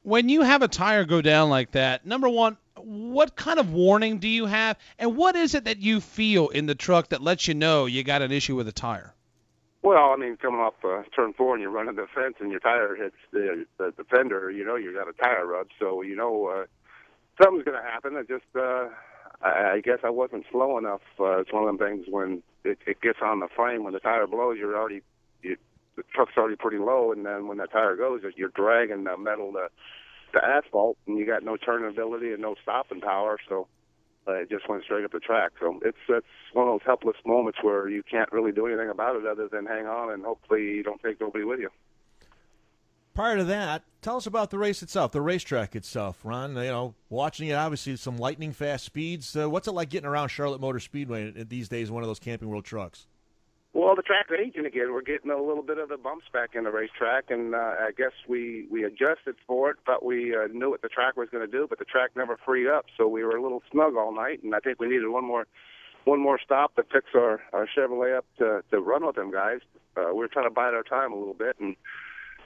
When you have a tire go down like that, number one, what kind of warning do you have, and what is it that you feel in the truck that lets you know you got an issue with a tire? Well, I mean, coming off turn four and you're running the fence and your tire hits the fender, you know you got a tire rub, so you know something's going to happen. It just, I guess I wasn't slow enough. It's one of them things when it gets on the frame, when the tire blows, the truck's already pretty low, and then when that tire goes, you're dragging the metal to asphalt, and you got no turning ability and no stopping power, so it just went straight up the track. So it's one of those helpless moments where you can't really do anything about it other than hang on and hopefully you don't take nobody with you. Prior to that, tell us about the race itself, the racetrack itself, Ron. You know, watching it, obviously some lightning fast speeds. What's it like getting around Charlotte Motor Speedway these days in one of those Camping World trucks? Well, the track's aging again. We're getting a little bit of the bumps back in the racetrack, and I guess we adjusted for it, but we knew what the track was going to do, but the track never freed up, so we were a little snug all night, and I think we needed one more stop to fix our Chevrolet up to run with them guys. We were trying to bide our time a little bit, and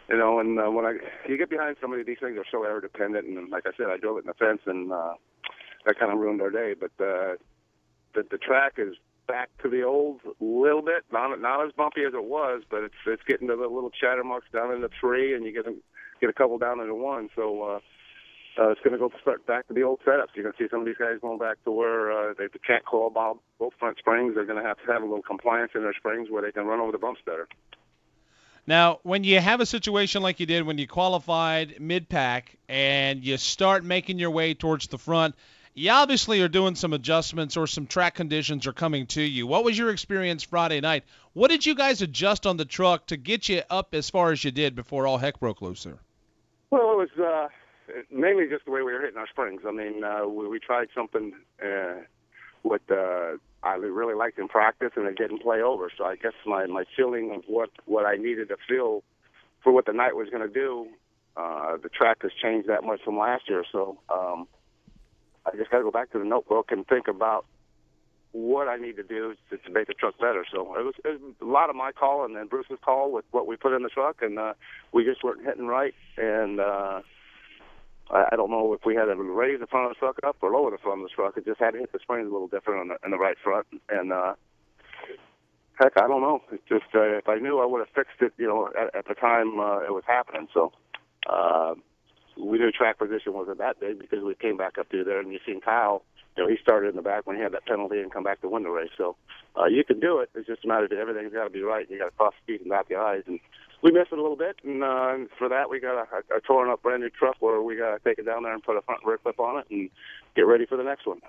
you know, and when you get behind somebody, these things are so air dependent, and like I said, I drove it in the fence, and that kind of ruined our day. But the track is back to the old little bit, not as bumpy as it was, but it's getting to the little chatter marks down into 3, and you get a couple down into 1. So it's going to go start back to the old setups. You're going to see some of these guys going back to where they can't call about both front springs. They're going to have a little compliance in their springs where they can run over the bumps better. Now, when you have a situation like you did when you qualified mid-pack and you start making your way towards the front, you obviously are doing some adjustments or some track conditions are coming to you. What was your experience Friday night? What did you guys adjust on the truck to get you up as far as you did before all heck broke loose there? Well, it was mainly just the way we were hitting our springs. I mean, we tried something with I really liked in practice, and it didn't play over. So I guess my feeling of what I needed to feel for what the night was going to do, the track has changed that much from last year. So I just got to go back to the notebook and think about what I need to do to make the truck better. So it was a lot of my call and then Bruce's call with what we put in the truck, and we just weren't hitting right. And I don't know if we had to raise the front of the truck up or lower the front of the truck. It just had to hit the springs a little different on the right front. And heck, I don't know. It's just if I knew, I would have fixed it, you know, at the time it was happening. So we knew track position wasn't that big because we came back up through there, and you seen Kyle. You know, he started in the back when he had that penalty and come back to win the race. So you can do it. It's just a matter of everything's got to be right. You got to cross the T's and dot the I's. And we missed it a little bit, and for that we got a torn up brand new truck where we got to take it down there and put a front rear clip on it and get ready for the next one.